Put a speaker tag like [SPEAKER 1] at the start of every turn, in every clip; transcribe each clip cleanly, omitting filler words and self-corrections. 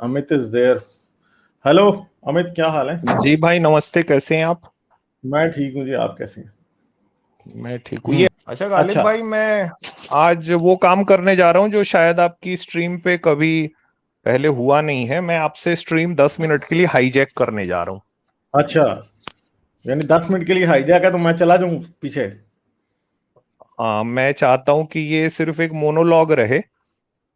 [SPEAKER 1] Amit is there. Hello Amit, क्या हाल है?
[SPEAKER 2] जी भाई नमस्ते, कैसे हैं आप?
[SPEAKER 1] मैं ठीक हूँ जी, आप कैसे हैं?
[SPEAKER 2] मैं ठीक हूँ। ये अच्छा गालिब
[SPEAKER 1] अच्छा।
[SPEAKER 2] भाई, मैं आज वो काम करने जा रहा हूँ जो शायद आपकी स्ट्रीम पे कभी पहले हुआ नहीं है। मैं आपसे स्ट्रीम 10 मिनट के लिए हाईजैक करने जा रहा हूँ।
[SPEAKER 1] अच्छा, यानी 10 मिनट के लिए हाईजैक है तो मैं चला जाऊं पीछे?
[SPEAKER 2] मैं चाहता हूँ कि ये सिर्फ एक मोनोलॉग रहे,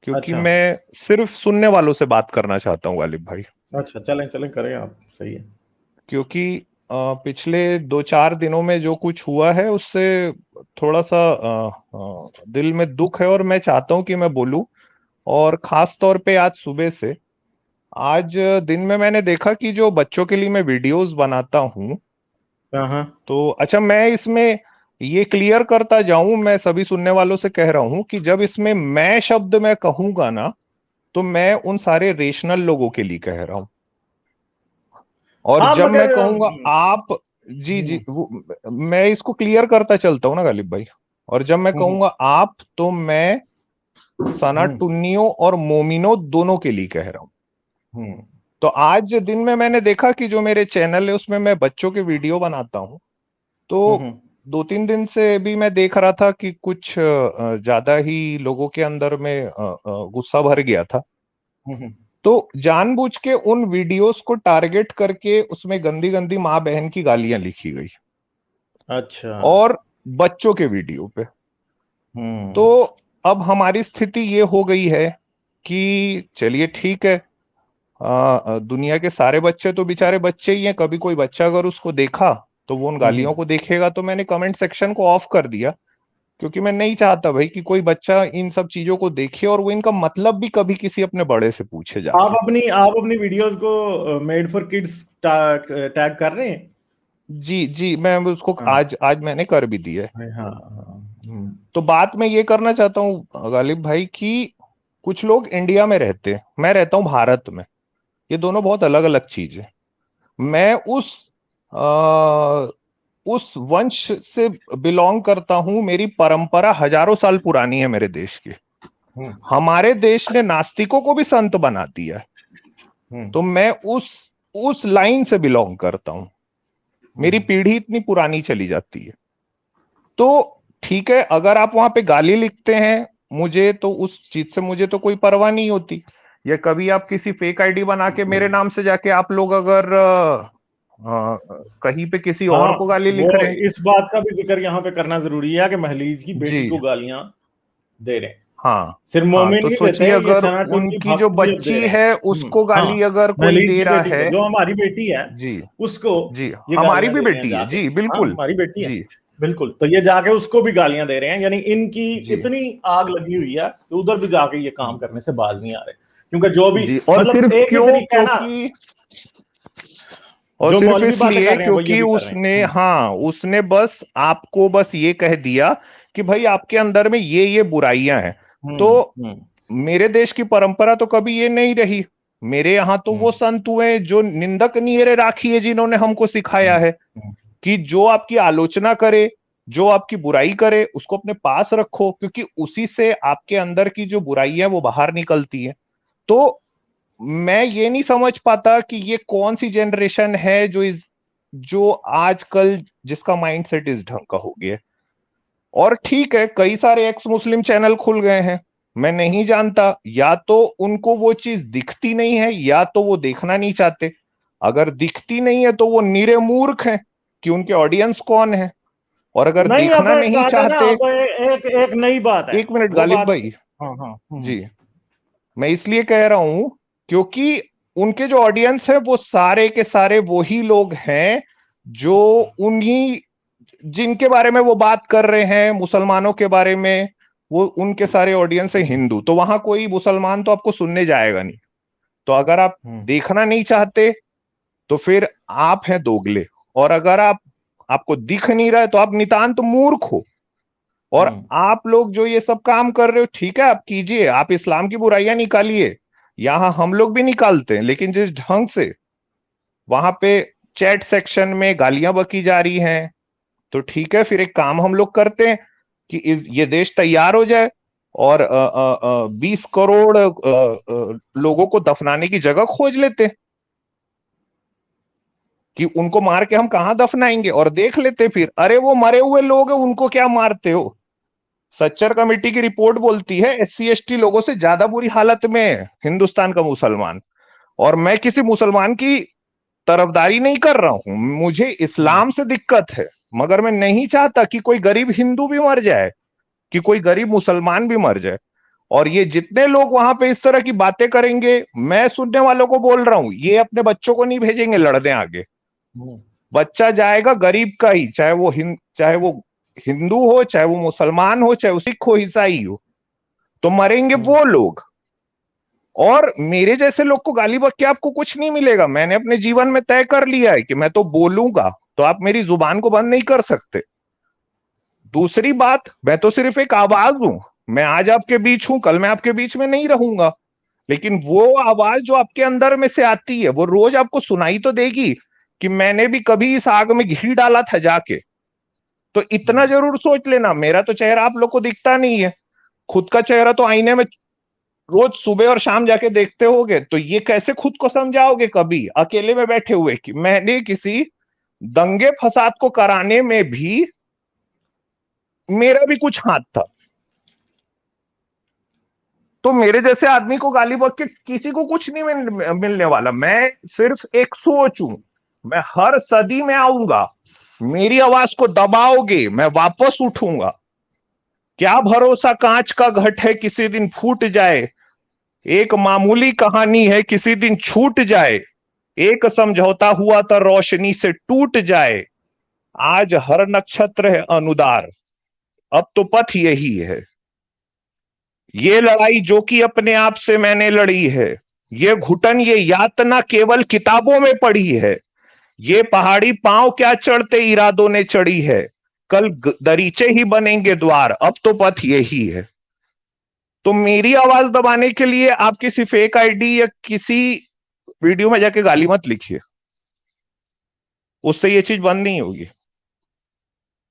[SPEAKER 2] क्योंकि
[SPEAKER 1] अच्छा।
[SPEAKER 2] मैं सिर्फ सुनने वालों से बात करना चाहता हूँ गालिब भाई।
[SPEAKER 1] अच्छा, चलें चलें, करें आप, सही है।
[SPEAKER 2] क्योंकि पिछले 2-4 दिनों में जो कुछ हुआ है उससे थोड़ा सा दिल में दुख है, और मैं चाहता हूँ कि मैं बोलूं। और खास तौर पे आज सुबह से, आज दिन में मैंने देखा कि जो बच्चों के लिए मैं वीडियोस बनाता हूं,
[SPEAKER 1] हाँ हाँ।
[SPEAKER 2] तो अच्छा मैं इसमें ये क्लियर करता जाऊं, मैं सभी सुनने वालों से कह रहा हूं कि जब इसमें मैं शब्द मैं कहूंगा ना, तो मैं उन सारे रेशनल लोगों के लिए कह रहा हूं। और
[SPEAKER 1] हाँ
[SPEAKER 2] जब मैं
[SPEAKER 1] मगर
[SPEAKER 2] कहूंगा आप, जी जी मैं इसको क्लियर करता चलता हूं ना गालिब भाई। और जब मैं
[SPEAKER 1] हम्म,
[SPEAKER 2] कहूंगा आप, तो मैं सना
[SPEAKER 1] हम्म,
[SPEAKER 2] टुन्नियों और मोमिनो दोनों के लिए कह रहा हूं।
[SPEAKER 1] हम्म,
[SPEAKER 2] तो आज दिन में मैंने देखा कि जो मेरे चैनल है उसमें मैं बच्चों के वीडियो बनाता हूँ।
[SPEAKER 1] हम्म,
[SPEAKER 2] तो 2-3 दिन से भी मैं देख रहा था कि कुछ ज्यादा ही लोगों के अंदर में गुस्सा भर गया था।
[SPEAKER 1] हम्म।
[SPEAKER 2] तो जानबूझ के उन वीडियोस को टारगेट करके उसमें गंदी गंदी माँ बहन की गालियां लिखी गई,
[SPEAKER 1] अच्छा।
[SPEAKER 2] और बच्चों के वीडियो पे। तो
[SPEAKER 1] हम्म।
[SPEAKER 2] अब हमारी स्थिति ये हो गई है कि चलिए ठीक है, दुनिया के सारे बच्चे तो बेचारे बच्चे ही हैं। कभी कोई बच्चा अगर उसको देखा तो वो उन
[SPEAKER 1] हम्म।
[SPEAKER 2] गालियों को देखेगा। तो मैंने कमेंट सेक्शन को ऑफ कर दिया, क्योंकि मैं नहीं चाहता भाई कि कोई बच्चा इन सब चीजों को देखे और वो इनका मतलब भी कभी किसी अपने बड़े से पूछे जाके।
[SPEAKER 1] आप अपनी वीडियोस को मेड फॉर किड्स टैग कर रहे हैं?
[SPEAKER 2] जी जी, मैं उसको
[SPEAKER 1] हाँ
[SPEAKER 2] आज आज मैंने कर भी दिया है।
[SPEAKER 1] हाँ हाँ।
[SPEAKER 2] तो बात मैं ये करना चाहता हूँ गालिब भाई कि कुछ लोग इंडिया में रहते हैं, मैं रहता हूँ भारत में। ये दोनों बहुत अलग अलग चीज है। मैं आ, उस वंश से बिलोंग करता हूं, मेरी परंपरा हजारों साल पुरानी है मेरे देश की।
[SPEAKER 1] हम्म,
[SPEAKER 2] हमारे देश ने नास्तिकों को भी संत बना दिया है।
[SPEAKER 1] हम्म,
[SPEAKER 2] तो मैं उस लाइन से बिलोंग करता हूं। मेरी
[SPEAKER 1] हम्म।
[SPEAKER 2] पीढ़ी इतनी पुरानी चली जाती है। तो ठीक है, अगर आप वहां पे गाली लिखते हैं मुझे, तो उस चीज से मुझे तो कोई परवाह नहीं होती। या कभी आप किसी फेक आईडी बना के मेरे नाम से जाके आप लोग अगर कहीं पे किसी
[SPEAKER 1] हाँ,
[SPEAKER 2] और को गाली
[SPEAKER 1] वो
[SPEAKER 2] लिख रहे हैं।
[SPEAKER 1] इस बात का भी जिक्र यहाँ पे करना जरूरी है कि महलीज की
[SPEAKER 2] जी
[SPEAKER 1] बेटी को गालियां दे रहे हैं।
[SPEAKER 2] हाँ।
[SPEAKER 1] सिर्फ
[SPEAKER 2] हाँ,
[SPEAKER 1] मोमिन
[SPEAKER 2] तो
[SPEAKER 1] नहीं देते,
[SPEAKER 2] सोचिए
[SPEAKER 1] ये
[SPEAKER 2] अगर
[SPEAKER 1] सनातन की
[SPEAKER 2] उनकी जो
[SPEAKER 1] भक्त भी अब दे
[SPEAKER 2] बच्ची
[SPEAKER 1] रहे हैं।
[SPEAKER 2] है उसको गाली
[SPEAKER 1] हाँ,
[SPEAKER 2] अगर कोई
[SPEAKER 1] महलीज
[SPEAKER 2] दे
[SPEAKER 1] की
[SPEAKER 2] रहा
[SPEAKER 1] बेटी को,
[SPEAKER 2] है।
[SPEAKER 1] जो हमारी बेटी है,
[SPEAKER 2] जी
[SPEAKER 1] उसको
[SPEAKER 2] जी,
[SPEAKER 1] ये
[SPEAKER 2] हमारी
[SPEAKER 1] गालियां
[SPEAKER 2] भी
[SPEAKER 1] दे रहे हैं
[SPEAKER 2] बेटी है
[SPEAKER 1] जाके।
[SPEAKER 2] जी,
[SPEAKER 1] हाँ,
[SPEAKER 2] बिल्कुल।
[SPEAKER 1] हमारी बेटी है,
[SPEAKER 2] जी
[SPEAKER 1] बिल्कुल। तो ये जाके उसको भी गालियां दे रहे हैं, यानी इनकी
[SPEAKER 2] जी।
[SPEAKER 1] इतनी आग लगी हुई है कि उधर भी जाके ये काम करने से बाज नहीं आ रहे। क्योंकि जो भी,
[SPEAKER 2] जी, और
[SPEAKER 1] मतलब
[SPEAKER 2] सिर्फ
[SPEAKER 1] एक ही
[SPEAKER 2] क्यों?
[SPEAKER 1] तरीका है ना,
[SPEAKER 2] क्योंकि और
[SPEAKER 1] जो
[SPEAKER 2] सिर्फ
[SPEAKER 1] मौलवी बातें
[SPEAKER 2] इसलिए
[SPEAKER 1] कर रहे हैं वो ये
[SPEAKER 2] क्योंकि
[SPEAKER 1] भी कर रहे हैं।
[SPEAKER 2] उसने, हाँ, उसने बस आपको बस ये कह दिया कि भाई आपके अंदर में ये बुराइयां हैं। तो
[SPEAKER 1] हम्म, हम्म,
[SPEAKER 2] मेरे देश की परंपरा तो कभी ये नहीं रही। मेरे यहाँ तो वो
[SPEAKER 1] हम्म,
[SPEAKER 2] संत हुए जो निंदक नीरे राखी है, जिन्होंने हमको सिखाया
[SPEAKER 1] हम्म,
[SPEAKER 2] है
[SPEAKER 1] हम्म,
[SPEAKER 2] कि जो आपकी आलोचना करे, जो आपकी बुराई करे, उसको अपने पास रखो, क्योंकि उसी से आपके अंदर की जो बुराई है वो बाहर निकलती है। तो मैं ये नहीं समझ पाता कि ये कौन सी जनरेशन है जो आजकल जिसका माइंडसेट इस ढंग का हो गया है। और ठीक है, कई सारे एक्स मुस्लिम चैनल खुल गए हैं। मैं नहीं जानता, या तो उनको वो चीज दिखती नहीं है या तो वो देखना नहीं चाहते। अगर दिखती नहीं है तो वो निरे मूर्ख हैं कि उनके ऑडियंस कौन है। और अगर
[SPEAKER 1] नहीं, अब
[SPEAKER 2] देखना
[SPEAKER 1] एक
[SPEAKER 2] नहीं
[SPEAKER 1] बात है ना,
[SPEAKER 2] चाहते,
[SPEAKER 1] अब एक एक नई बात है,
[SPEAKER 2] एक मिनट
[SPEAKER 1] वो
[SPEAKER 2] गालिब
[SPEAKER 1] बात।
[SPEAKER 2] भाई।
[SPEAKER 1] हाँ हाँ।
[SPEAKER 2] जी, मैं इसलिए कह रहा हूं क्योंकि उनके जो ऑडियंस है वो सारे के सारे वही लोग हैं जो उन्हीं, जिनके बारे में वो बात कर रहे हैं मुसलमानों के बारे में, वो उनके सारे ऑडियंस है हिंदू। तो वहां कोई मुसलमान तो आपको सुनने जाएगा नहीं। तो अगर आप
[SPEAKER 1] हम्म,
[SPEAKER 2] देखना नहीं चाहते तो फिर आप हैं दोगले। और अगर आपको दिख नहीं रहा है तो आप नितांत मूर्ख हो। और
[SPEAKER 1] हम्म,
[SPEAKER 2] आप लोग जो ये सब काम कर रहे हो, ठीक है, आप कीजिए, आप इस्लाम की बुराइयां निकालिए। यहां हम लोग भी निकालते हैं, लेकिन जिस ढंग से वहां पे चैट सेक्शन में गालियां बकी जा रही हैं, तो ठीक है, फिर एक काम हम लोग करते हैं कि ये देश तैयार हो जाए, और 20 करोड़ लोगों को दफनाने की जगह खोज लेते कि उनको मार के हम कहां दफनाएंगे, और देख लेते फिर, अरे वो मरे हुए लोग हैं, उनको क्या मारते हो। सच्चर कमेटी की रिपोर्ट बोलती है SC ST लोगों से ज्यादा बुरी हालत में है हिंदुस्तान का मुसलमान। और मैं किसी मुसलमान की तरफदारी नहीं कर रहा हूं, मुझे इस्लाम से दिक्कत है, मगर मैं नहीं चाहता कि कोई गरीब हिंदू भी मर जाए, कि कोई गरीब मुसलमान भी मर जाए। और ये जितने लोग वहां पे इस तरह की बातें करेंगे, मैं सुनने वालों को बोल रहा हूं, ये अपने बच्चों को नहीं भेजेंगे लड़ने आगे। बच्चा जाएगा गरीब का ही, चाहे वो हिंदू हो, चाहे वो मुसलमान हो, चाहे वो सिख हो, ईसाई हो, तो मरेंगे वो लोग। और मेरे जैसे लोग को गाली बक के आपको कुछ नहीं मिलेगा। मैंने अपने जीवन में तय कर लिया है कि मैं तो बोलूंगा, तो आप मेरी जुबान को बंद नहीं कर सकते। दूसरी बात, मैं तो सिर्फ एक आवाज हूं, मैं आज आपके बीच हूं, कल मैं आपके बीच में नहीं रहूंगा, लेकिन वो आवाज जो आपके अंदर में से आती है, वो रोज आपको सुनाई तो देगी कि मैंने भी कभी इस आग में घी डाला था जाके। तो इतना जरूर सोच लेना, मेरा तो चेहरा आप लोग को दिखता नहीं है, खुद का चेहरा तो आईने में रोज सुबह और शाम जाके देखते होगे, तो ये कैसे खुद को समझाओगे कभी अकेले में बैठे हुए कि मैंने किसी दंगे फसाद को कराने में भी मेरा भी कुछ हाथ था। तो मेरे जैसे आदमी को गाली बक के किसी को कुछ नहीं मिलने वाला। मैं सिर्फ एक सोच हूं, मैं हर सदी में आऊंगा, मेरी आवाज को दबाओगे, मैं वापस उठूंगा। क्या भरोसा कांच का घट है, किसी दिन फूट जाए, एक मामूली कहानी है, किसी दिन छूट जाए, एक समझौता हुआ तो रोशनी से टूट जाए, आज हर नक्षत्र है अनुदार, अब तो पथ यही है। ये लड़ाई जो कि अपने आप से मैंने लड़ी है, ये घुटन ये यातना केवल किताबों में पढ़ी है, ये पहाड़ी पांव क्या चढ़ते इरादों ने चढ़ी है, कल दरीचे ही बनेंगे द्वार, अब तो पथ यही है। तो मेरी आवाज दबाने के लिए आप किसी फेक आईडी या किसी वीडियो में जाके गाली मत लिखिए, उससे ये चीज बंद नहीं होगी।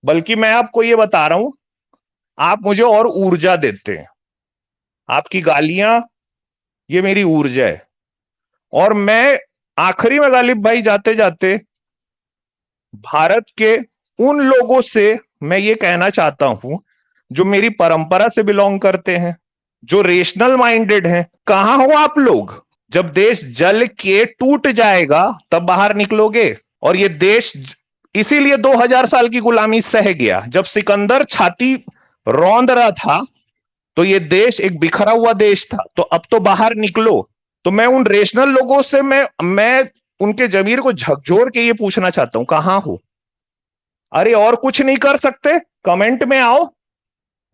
[SPEAKER 2] बल्कि मैं आपको ये बता रहा हूं, आप मुझे और ऊर्जा देते हैं, आपकी गालियां ये मेरी ऊर्जा है। और मैं आखिरी में गालिब भाई जाते जाते भारत के उन लोगों से मैं ये कहना चाहता हूं जो मेरी परंपरा से बिलोंग करते हैं, जो रेशनल माइंडेड हैं, कहां हो आप लोग? जब देश जल के टूट जाएगा तब बाहर निकलोगे। और ये देश इसीलिए 2000 साल की गुलामी सह गया। जब सिकंदर छाती रौंद रहा था तो ये देश एक बिखरा हुआ देश था, तो अब तो बाहर निकलो। तो मैं उन रेशनल लोगों से मैं उनके जमीर को झकझोर के ये पूछना चाहता हूं, कहां हो? अरे और कुछ नहीं कर सकते? कमेंट में आओ,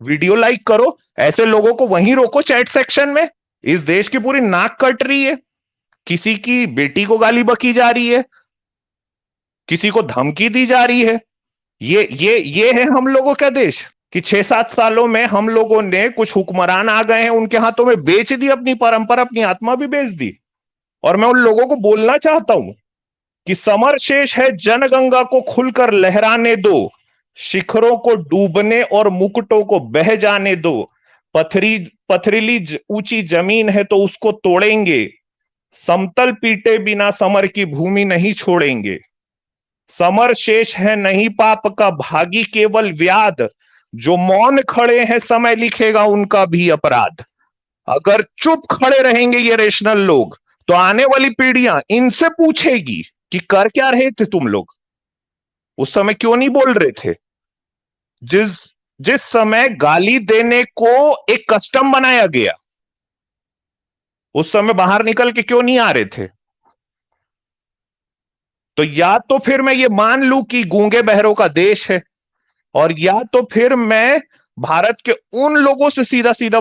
[SPEAKER 2] वीडियो लाइक करो, ऐसे लोगों को वहीं रोको चैट सेक्शन में। इस देश की पूरी नाक कट रही है, किसी की बेटी को गाली बकी जा रही है, किसी को धमकी दी जा रही है। ये है हम लोगों का देश कि 6-7 सालों में हम लोगों ने, कुछ हुक्मरान आ गए हैं, उनके हाथों में बेच दी अपनी परंपरा, अपनी आत्मा भी बेच दी। और मैं उन लोगों को बोलना चाहता हूं कि समर शेष है, जनगंगा को खुलकर लहराने दो, शिखरों को डूबने और मुकुटों को बह जाने दो, पथरीली ऊंची जमीन है तो उसको तोड़ेंगे, समतल पीटे बिना समर की भूमि नहीं छोड़ेंगे, समर शेष है नहीं पाप का भागी केवल व्याध, जो मौन खड़े हैं समय लिखेगा उनका भी अपराध। अगर चुप खड़े रहेंगे ये रेशनल लोग, तो आने वाली पीढ़ियां इनसे पूछेगी कि कर क्या रहे थे तुम लोग, उस समय क्यों नहीं बोल रहे थे, जिस जिस समय गाली देने को एक कस्टम बनाया गया, उस समय बाहर निकल के क्यों नहीं आ रहे थे? तो या तो फिर मैं ये मान लूं कि गूंगे बहरों का देश है, और या तो फिर मैं भारत के उन लोगों से सीधा सीधा,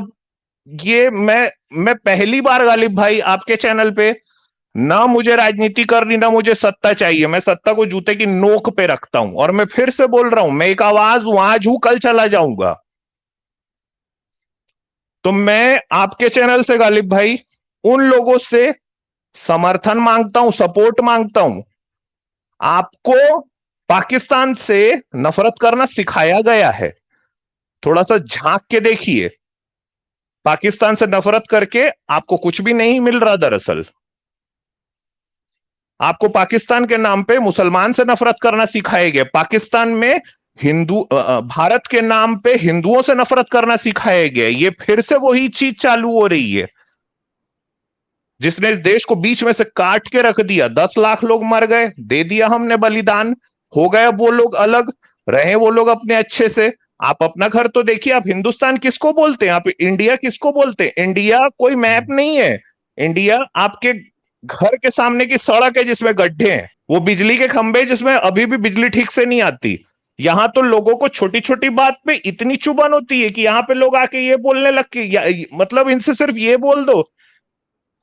[SPEAKER 2] ये मैं पहली बार गालिब भाई आपके चैनल पे, ना मुझे राजनीति करनी, ना मुझे सत्ता चाहिए, मैं सत्ता को जूते की नोक पे रखता हूं। और मैं फिर से बोल रहा हूं, मैं एक आवाज हूं, आज हूं कल चला जाऊंगा। तो मैं आपके चैनल से गालिब भाई उन लोगों से समर्थन मांगता हूं, सपोर्ट मांगता हूं। आपको पाकिस्तान से नफरत करना सिखाया गया है, थोड़ा सा झांक के देखिए। पाकिस्तान से नफरत करके आपको कुछ भी नहीं मिल रहा। दरअसल आपको पाकिस्तान के नाम पे मुसलमान से नफरत करना सिखाए गए, पाकिस्तान में भारत के नाम पे हिंदुओं से नफरत करना सिखाए गए। ये फिर से वही चीज चालू हो रही है जिसने इस देश को बीच में से काट के रख दिया। 10 लाख लोग मर गए, दे दिया हमने बलिदान, हो गए अब वो लोग अलग, रहे वो लोग अपने अच्छे से। आप अपना घर तो देखिए, आप हिंदुस्तान किसको बोलते हैं, आप इंडिया किसको बोलते हैं? इंडिया कोई मैप नहीं है। इंडिया आपके घर के सामने की सड़क है जिसमें गड्ढे हैं, वो बिजली के खंभे जिसमें अभी भी बिजली ठीक से नहीं आती। यहां तो लोगों को छोटी छोटी बात पे इतनी चुभन होती है कि यहाँ पे लोग आके ये बोलने लग के, मतलब इनसे सिर्फ ये बोल दो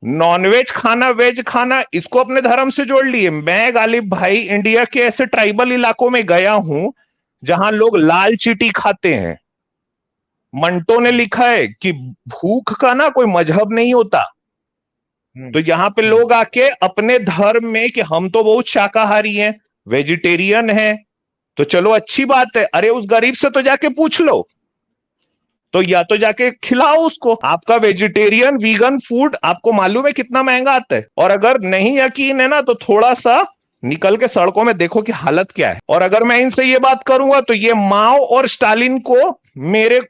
[SPEAKER 2] नॉनवेज खाना वेज खाना, इसको अपने धर्म से जोड़ लिए। मैं गालिब भाई इंडिया के ऐसे ट्राइबल इलाकों में गया हूं जहां लोग लाल चीटी खाते हैं। मंटो ने लिखा है कि भूख का ना कोई मजहब नहीं होता। तो यहाँ पे लोग आके अपने धर्म में कि हम तो बहुत शाकाहारी हैं, वेजिटेरियन हैं, तो चलो अच्छी बात है। अरे उस गरीब से तो जाके पूछ लो, तो या तो जाके खिलाओ उसको। आपका वेजिटेरियन वीगन फूड आपको मालूम है कितना महंगा आता है? और अगर नहीं यकीन है ना तो थोड़ा सा निकल के सड़कों में देखो कि हालत क्या है। और अगर मैं इनसे ये बात करूंगा तो ये माओ और स्टालिन को मेरे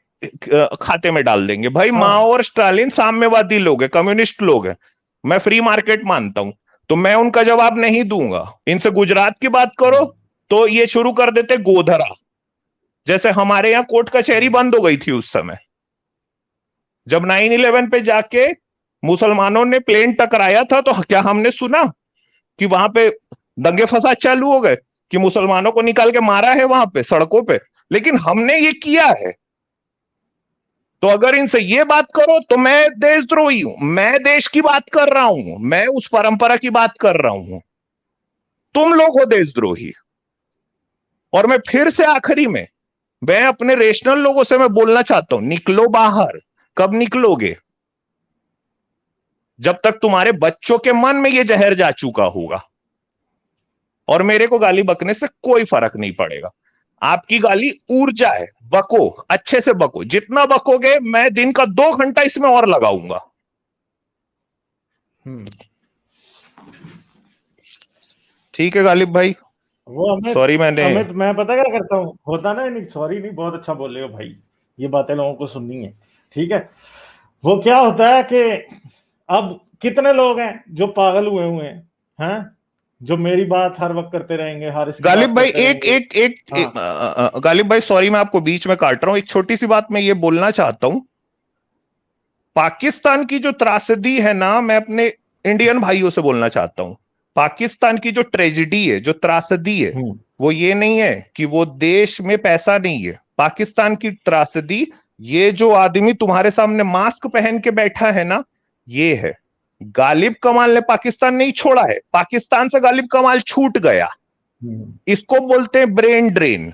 [SPEAKER 2] खाते में डाल देंगे। भाई
[SPEAKER 1] हाँ।
[SPEAKER 2] माओ और स्टालिन साम्यवादी लोग हैं, कम्युनिस्ट लोग हैं, मैं फ्री मार्केट मानता हूं, तो मैं उनका जवाब नहीं दूंगा। इनसे गुजरात की बात करो तो ये शुरू कर देते गोधरा, जैसे हमारे यहां कोर्ट कचहरी बंद हो गई थी उस समय जब 9/11 पे जाके मुसलमानों ने प्लेन टकराया था। तो क्या हमने सुना कि वहां पे दंगे फसाद चालू हो गए, कि मुसलमानों को निकाल के मारा है वहां पे सड़कों पे? लेकिन हमने ये किया है। तो अगर इनसे ये बात करो तो मैं देशद्रोही हूं। मैं देश की बात कर रहा हूं, मैं उस परंपरा की बात कर रहा हूं, तुम लोग हो देशद्रोही। और मैं फिर से आखिरी में मैं अपने रेशनल लोगों से मैं बोलना चाहता हूं, निकलो बाहर। कब निकलोगे? जब तक तुम्हारे बच्चों के मन में यह जहर जा चुका होगा। और मेरे को गाली बकने से कोई फर्क नहीं पड़ेगा। आपकी गाली ऊर्जा है, बको, अच्छे से बको, जितना बकोगे मैं दिन का 2 घंटा इसमें और लगाऊंगा। ठीक है गालिब भाई,
[SPEAKER 1] वो अमित,
[SPEAKER 2] सॉरी मैंने
[SPEAKER 1] अमित मैं पता क्या करता हूँ, होता ना नहीं, सॉरी नहीं, बहुत अच्छा बोल रहे हो भाई, ये बातें लोगों को सुननी है, ठीक है। वो क्या होता है कि अब कितने लोग हैं जो पागल हुए हुए हैं, जो मेरी बात हर वक्त करते रहेंगे, हर इसकी
[SPEAKER 2] गालिब
[SPEAKER 1] बात
[SPEAKER 2] भाई
[SPEAKER 1] करते
[SPEAKER 2] एक
[SPEAKER 1] रहेंगे।
[SPEAKER 2] एक एक गालिब भाई सॉरी मैं आपको बीच में काट रहा हूं, एक छोटी सी बात मैं ये बोलना चाहता हूं। पाकिस्तान की जो त्रासदी है ना, मैं अपने इंडियन भाइयों से बोलना चाहता हूं, पाकिस्तान की जो ट्रेजिडी है, जो त्रासदी है, वो ये नहीं है कि वो देश में पैसा नहीं है। पाकिस्तान की त्रासदी ये जो आदमी तुम्हारे सामने मास्क पहन के बैठा है ना, ये है। गालिब कमाल ने पाकिस्तान नहीं छोड़ा है, पाकिस्तान से गालिब कमाल छूट गया। इसको बोलते हैं ब्रेन ड्रेन।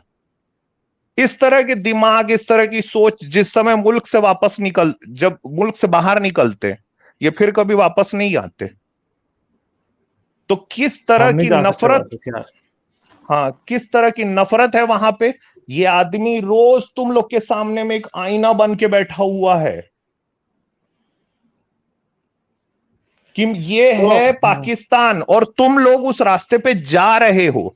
[SPEAKER 2] इस तरह के दिमाग, इस तरह की सोच जिस समय मुल्क से वापस जब मुल्क से बाहर निकलते ये फिर कभी वापस नहीं आते। तो किस तरह
[SPEAKER 1] हम नहीं
[SPEAKER 2] की
[SPEAKER 1] जा सकते
[SPEAKER 2] नफरत,
[SPEAKER 1] वापस यार।
[SPEAKER 2] हाँ किस तरह की नफरत है वहां पे। ये आदमी रोज तुम लोग के सामने में एक आईना बन के बैठा हुआ है कि ये
[SPEAKER 1] तो
[SPEAKER 2] है पाकिस्तान और तुम लोग उस रास्ते पे जा रहे हो।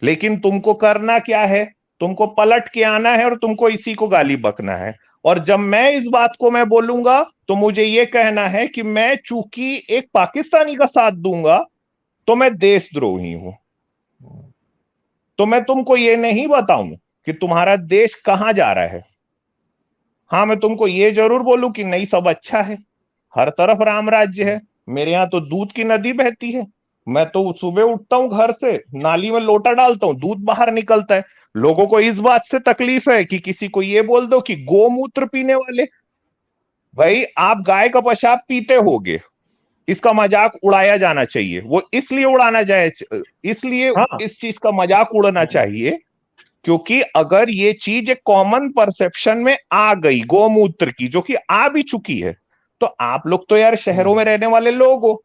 [SPEAKER 2] लेकिन तुमको करना क्या है? तुमको पलट के आना है और तुमको इसी को गाली बकना है। और जब मैं इस बात को मैं बोलूंगा तो मुझे यह कहना है कि मैं चूंकि एक पाकिस्तानी का साथ दूंगा तो मैं देशद्रोही हूं। तो मैं तुमको यह नहीं बताऊं कि तुम्हारा देश कहां जा रहा है। हाँ मैं तुमको ये जरूर बोलूं कि नहीं सब अच्छा है, हर तरफ राम राज्य है, मेरे यहां तो दूध की नदी बहती है। मैं तो सुबह उठता हूं घर से, नाली में लोटा डालता हूं, दूध बाहर निकलता है। लोगों को इस बात से तकलीफ है कि किसी को ये बोल दो कि गोमूत्र पीने वाले, भाई आप गाय का पेशाब पीते होगे, इसका मजाक उड़ाया जाना चाहिए। वो इसलिए उड़ाना जाए, इसलिए
[SPEAKER 1] हाँ,
[SPEAKER 2] इस चीज का मजाक उड़ना चाहिए क्योंकि अगर ये चीज एक कॉमन परसेप्शन में आ गई गोमूत्र की, जो कि आ भी चुकी है, तो आप लोग तो यार शहरों में रहने वाले लोग हो,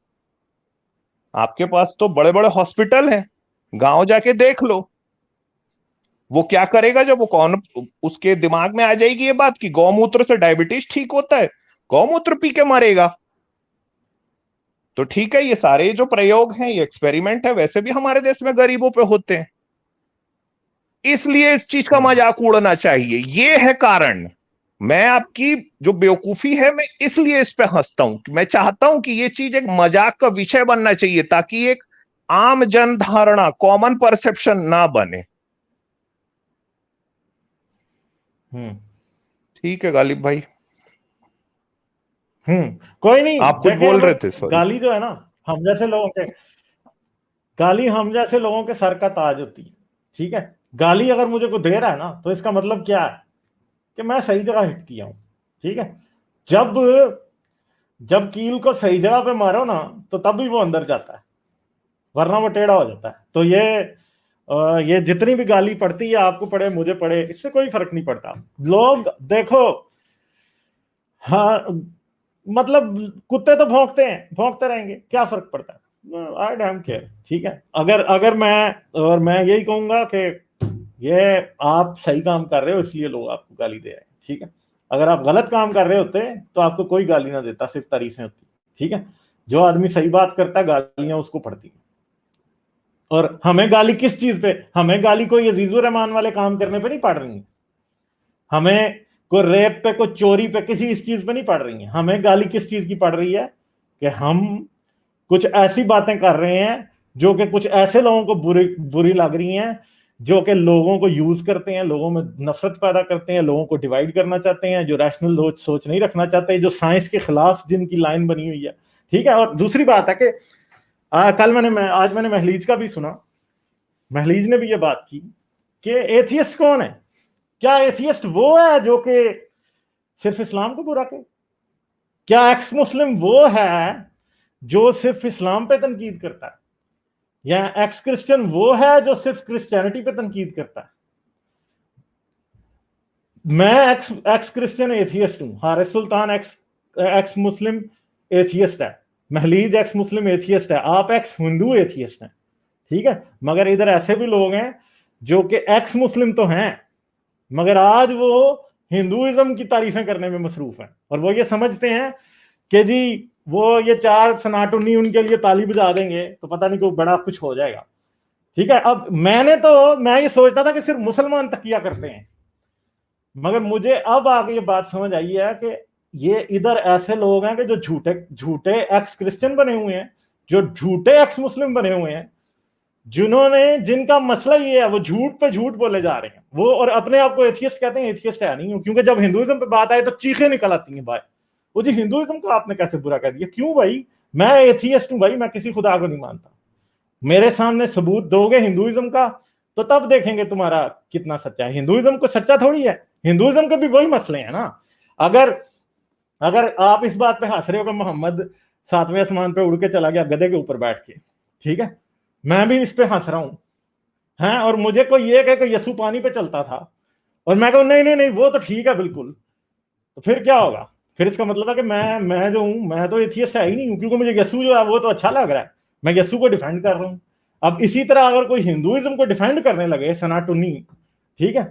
[SPEAKER 2] आपके पास तो बड़े बड़े हॉस्पिटल हैं, गांव जाके देख लो। वो क्या करेगा जब वो कौन उसके दिमाग में आ जाएगी ये बात कि गौमूत्र से डायबिटीज ठीक होता है, गौमूत्र पी के मरेगा। तो ठीक है, ये सारे जो प्रयोग हैं, ये एक्सपेरिमेंट है, वैसे भी हमारे देश में गरीबों पे होते हैं, इसलिए इस चीज का मजाक उड़ना चाहिए, ये है कारण। मैं आपकी जो बेवकूफी है, मैं इसलिए इस पे हंसता हूं कि मैं चाहता हूं कि ये चीज एक मजाक का विषय बनना चाहिए, ताकि एक आम जन धारणा, कॉमन परसेप्शन ना बने। ठीक है गालिब भाई।
[SPEAKER 1] कोई नहीं,
[SPEAKER 2] आप कुछ
[SPEAKER 1] देखें
[SPEAKER 2] बोल
[SPEAKER 1] अब
[SPEAKER 2] रहे थे, सॉरी।
[SPEAKER 1] गाली जो है ना, हम जैसे लोगों के गाली हम जैसे लोगों के सर का ताज होती है। ठीक है, गाली अगर मुझे को दे रहा है ना, तो इसका मतलब क्या है कि मैं सही जगह हिट किया हूं। ठीक है, जब जब कील को सही जगह पे मारो ना, तो तब भी वो अंदर जाता है, वरना वो टेढ़ा हो जाता है। तो ये जितनी भी गाली पड़ती है, आपको पड़े मुझे पड़े, इससे कोई फर्क नहीं पड़ता। लोग देखो, हाँ, मतलब कुत्ते तो भौंकते हैं, भौंकते रहेंगे, क्या फर्क पड़ता है, आई डोंट केयर। ठीक है, अगर अगर मैं यही कहूंगा कि ये आप सही काम कर रहे हो, इसलिए लोग आपको गाली दे रहे हैं। ठीक है, अगर आप गलत काम कर रहे होते तो आपको कोई गाली ना देता, सिर्फ तारीफें होती। ठीक है, जो आदमी सही बात करता है, गालियां उसको पड़ती हैं। और हमें गाली किस चीज पे, हमें गाली कोई अजीजुर रहमान वाले काम करने पे नहीं पड़ रही है, हमें कोई रेप पे, कोई चोरी पे, किसी इस चीज पे नहीं पड़ रही है। हमें गाली किस चीज की पड़ रही है कि हम कुछ ऐसी बातें कर रहे हैं जो कि कुछ ऐसे लोगों को बुरी बुरी लग रही हैं, जो कि लोगों को यूज करते हैं, लोगों में नफरत पैदा करते हैं, लोगों को डिवाइड करना चाहते हैं, जो रैशनल सोच नहीं रखना चाहते, जो साइंस के खिलाफ जिनकी लाइन बनी हुई है। ठीक है, और दूसरी बात है कि आज मैंने महलीज का भी सुना, महलीज ने भी ये बात की कि एथियस्ट कौन है। क्या एथियस्ट वो है जो कि सिर्फ इस्लाम को बुरा करे? क्या एक्स मुस्लिम वो है जो सिर्फ इस्लाम पे तनकीद करता है? या एक्स क्रिश्चियन वो है जो सिर्फ क्रिश्चियनिटी पे तनकीद करता है? मैं एक्स क्रिश्चियन एथियस्ट हूं, हारिस सुल्तान एक्स मुस्लिम एथियस्ट है, महलीज एक्स मुस्लिम एथियस्ट है, आप एक्स हिंदू एथियस्ट हैं। ठीक है, मगर इधर ऐसे भी लोग हैं जो कि एक्स मुस्लिम तो हैं, मगर आज वो हिंदुइज्म की तारीफें करने में मसरूफ हैं, और वो ये समझते हैं कि जी वो ये चार सनाटुनी उनके लिए ताली बजा देंगे तो पता नहीं कोई बड़ा कुछ हो जाएगा। ठीक है, अब मैं ये सोचता था कि सिर्फ मुसलमान तकिया करते हैं, मगर मुझे अब आगे ये बात समझ आई है कि ये इधर ऐसे लोग हैं कि जो झूठे झूठे एक्स क्रिश्चियन बने हुए हैं, जो झूठे एक्स मुस्लिम बने हुए हैं, जिनका मसला ये है, वो झूठ पे झूठ बोले जा रहे हैं वो, और अपने आप को एथियस्ट कहते हैं। एथियस्ट है नहीं, क्योंकि जब हिंदुइज्म पे बात आए तो चीखें निकल आती हैं भाई, वो जी हिंदुइज्म को आपने कैसे बुरा कर दिया। क्यों भाई, मैं एथियस्ट हूं भाई, मैं किसी खुदा को नहीं मानता। मेरे सामने सबूत दोगे हिंदुइज्म का, तो तब देखेंगे तुम्हारा कितना सच्चा है। हिंदुइज्म को सच्चा थोड़ी है, हिंदुइज्म के भी वही मसले हैं ना। अगर अगर आप इस बात पे हंस रहे हो कि मोहम्मद 7वें आसमान पे उड़ के चला गया गधे के ऊपर बैठ के, ठीक है, मैं भी इस पे हंस रहा हूं, हैं, और मुझे कोई ये कहे कि यसु पानी पे चलता था, और मैं कहूँ नहीं नहीं नहीं वो तो ठीक है बिल्कुल, तो फिर क्या होगा? फिर इसका मतलब है कि मैं जो हूँ, मैं तो एथियस्ट है ही नहीं हूँ, क्योंकि मुझे यसु जो है वो तो अच्छा लग रहा है, मैं यसु को डिफेंड कर रहा हूँ। अब इसी तरह अगर कोई हिंदुइज्म को डिफेंड करने लगे सनातनी, ठीक है,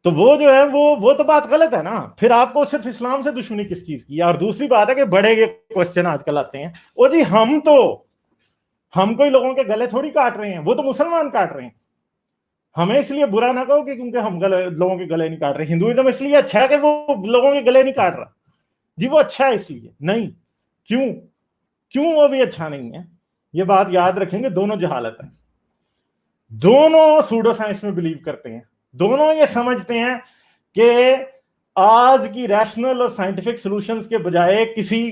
[SPEAKER 1] तो वो जो है वो तो बात गलत है ना। फिर आपको सिर्फ इस्लाम से दुश्मनी किस चीज की है? और दूसरी बात है कि बड़े ये क्वेश्चन आजकल आते हैं, ओ जी हम कोई लोगों के गले थोड़ी काट रहे हैं, वो तो मुसलमान काट रहे हैं। हमें इसलिए बुरा ना कहो कि क्योंकि हम लोगों के गले नहीं काट रहे। हिंदुइज्म इसलिए अच्छा है कि वो लोगों के गले नहीं काट रहा जी, वो अच्छा है इसलिए नहीं। क्यों क्यों वो भी अच्छा नहीं है? ये बात याद रखेंगे, दोनों जहालत है, दोनों सूडो साइंस में बिलीव करते हैं, दोनों ये समझते हैं कि आज की रैशनल और साइंटिफिक सॉल्यूशंस के बजाय किसी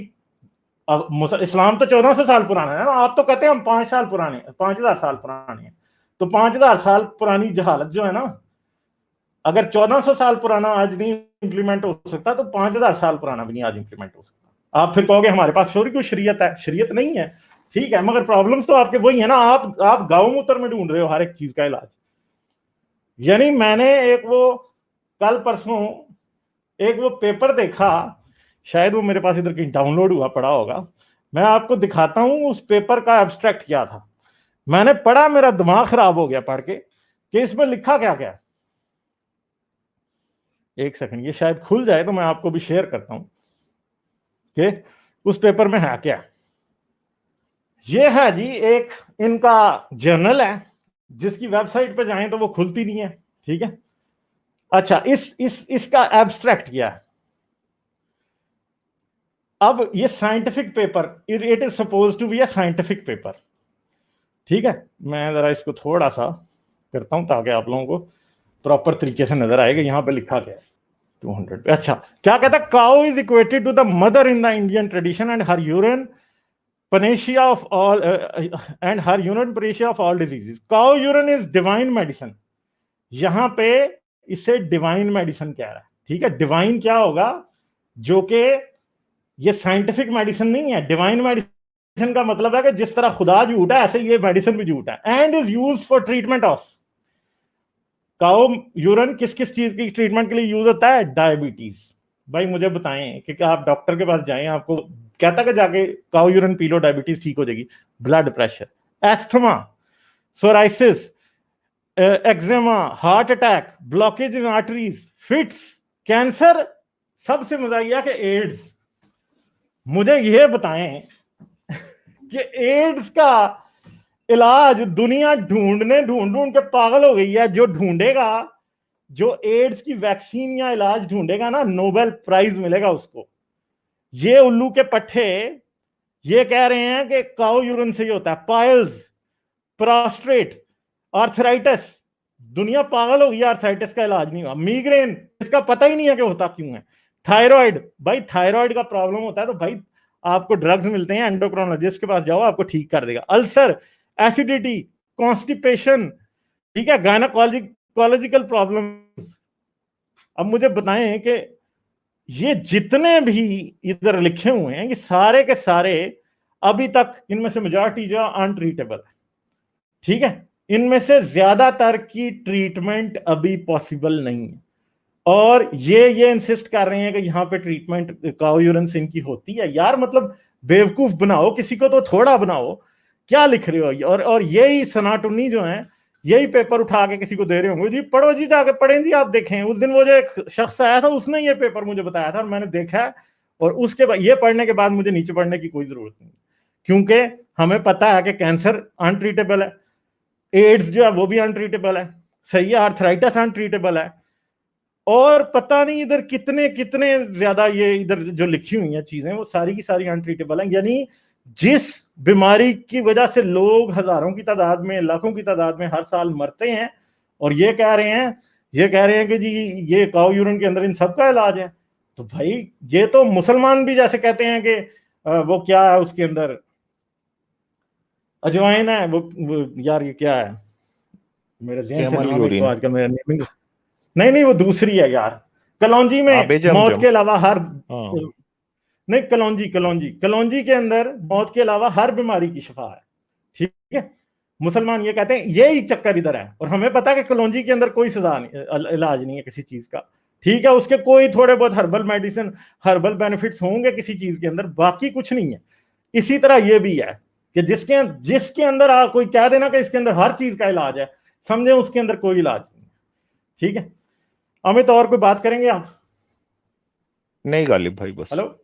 [SPEAKER 1] इस्लाम तो 1400 साल पुराना है ना, आप तो कहते हैं हम 5 साल पुराने, 5000 साल पुराने हैं, तो 5000 साल पुरानी जहालत जो है ना, अगर 1400 साल पुराना आज नहीं इंप्लीमेंट हो सकता, तो 5000 साल पुराना भी नहीं आज इंप्लीमेंट हो सकता। आप फिर कहोगे हमारे पास थोड़ी कोई शरीयत है, शरीयत नहीं है, ठीक है, मगर प्रॉब्लम्स तो आपके वही है ना। आप गाँव मूत्र में ढूंढ रहे हो हर एक चीज का इलाज। यानी मैंने एक वो कल परसों एक वो पेपर देखा, शायद वो मेरे पास इधर कहीं डाउनलोड हुआ पड़ा होगा, मैं आपको दिखाता हूं उस पेपर का एब्स्ट्रैक्ट क्या था। मैंने पढ़ा, मेरा दिमाग खराब हो गया पढ़ के कि इसमें लिखा क्या क्या। एक सेकंड, ये शायद खुल जाए तो मैं आपको भी शेयर करता हूं। कि उस पेपर में है क्या। ये है जी एक इनका जर्नल है जिसकी वेबसाइट पे जाएं तो वो खुलती नहीं है, ठीक है। अच्छा, इसका एब्स्ट्रैक्ट क्या है। अब ये scientific paper, it is suppose to be a scientific paper, ठीक है। मैं जरा इसको थोड़ा सा करता हूं ताकि आप लोगों को प्रॉपर तरीके से नजर आएगा यहां पे लिखा क्या है। 200 पे अच्छा क्या कहता है, cow is equated to the mother in the Indian tradition and her urine panacea of all and her urine panacea of all diseases. Cow urine is divine medicine. यहां पे इसे डिवाइन मेडिसिन कह रहा है, ठीक है। डिवाइन क्या होगा, जो कि ये साइंटिफिक मेडिसिन नहीं है। डिवाइन मेडिसिन का मतलब है कि जिस तरह खुदा झूठा है ऐसे ये मेडिसिन भी झूठा है। And is used for treatment of, cow urine किस किस चीज की ट्रीटमेंट के लिए यूज होता है, डायबिटीज। भाई मुझे बताएं कि आप डॉक्टर के पास जाएं, आपको कहता कि जाके cow urine P low diabetes ठीक हो जाएगी। Blood pressure, asthma, psoriasis, eczema, heart attack, blockage इन आर्टरीज, फिट्स, कैंसर, सबसे मजा यह कि एड्स। मुझे यह बताएं कि एड्स का इलाज दुनिया ढूंढ के पागल हो गई है। जो ढूंढेगा, जो एड्स की वैक्सीन या इलाज ढूंढेगा ना, नोबेल प्राइज मिलेगा उसको। ये उल्लू के पट्टे ये कह रहे हैं कि काउ यूरिन से ही होता है। पाइल्स, प्रोस्ट्रेट, आर्थराइटिस, दुनिया पागल हो गई, आर्थराइटिस का इलाज नहीं हुआ। मीग्रेन, इसका पता ही नहीं है कि होता क्यों है। थायराइड, भाई थायराइड का प्रॉब्लम होता है तो भाई आपको ड्रग्स मिलते हैं, एंडोक्रोनोलॉजिस्ट के पास जाओ, आपको ठीक कर देगा। अल्सर, एसिडिटी, कॉन्स्टिपेशन, ठीक है, गायनोकोलॉजिकल प्रॉब्लम्स। अब मुझे बताएं कि ये जितने भी इधर लिखे हुए हैं ये सारे के सारे अभी तक इनमें से मेजॉरिटी जो अनट्रीटेबल है, ठीक है। इनमें से ज्यादातर की ट्रीटमेंट अभी पॉसिबल नहीं है। और ये इंसिस्ट कर रहे हैं कि यहाँ पे ट्रीटमेंट काउ यूरिन से इनकी होती है। यार मतलब बेवकूफ बनाओ किसी को तो थोड़ा बनाओ, क्या लिख रहे हो। और यही सनाटुनी जो है यही पेपर उठा के किसी को दे रहे होंगे, जी पढ़ो जी, जाके पढ़ें जी। आप देखें उस दिन वो जो एक शख्स आया था उसने ये पेपर मुझे बताया था और मैंने देखा है। और उसके बाद ये पढ़ने के बाद मुझे नीचे पढ़ने की कोई जरूरत नहीं, क्योंकि हमें पता है कि कैंसर अनट्रीटेबल है, एड्स जो है वो भी अनट्रीटेबल है, सही है, आर्थराइटिस अनट्रीटेबल है। और पता नहीं इधर कितने कितने ज्यादा ये इधर जो लिखी हुई हैं चीजें वो सारी की सारी अनट्रीटेबल हैं। यानी जिस बीमारी की वजह से लोग हजारों की तादाद में, लाखों की तादाद में हर साल मरते हैं, और ये कह रहे हैं कि जी ये काउ यूरिन के अंदर इन सब का इलाज है। तो भाई ये तो मुसलमान भी जैसे कहते हैं कि वो क्या है उसके अंदर अजवाइन है, वो यार ये क्या है, मेरे ज़हन से नाम है तो आजकल मेरा नेमिंग, नहीं वो दूसरी है यार। कलौंजी में मौत के अलावा हर नहीं, कलौंजी के अंदर मौत के अलावा हर बीमारी की शिफा है, ठीक है। मुसलमान ये कहते हैं यही चक्कर इधर है, और हमें पता है कि कलौंजी के अंदर कोई सजा नहीं, इलाज नहीं है किसी चीज का, ठीक है। उसके कोई थोड़े बहुत हर्बल मेडिसिन, हर्बल बेनिफिट्स होंगे किसी चीज के अंदर, बाकी कुछ नहीं है। इसी तरह ये भी है कि जिसके अंदर कोई कह देना कि इसके अंदर हर चीज का इलाज है, समझे उसके अंदर कोई इलाज नहीं है, ठीक है। अमित और कोई बात करेंगे आप?
[SPEAKER 2] नहीं गालिब भाई, बस।
[SPEAKER 1] हेलो।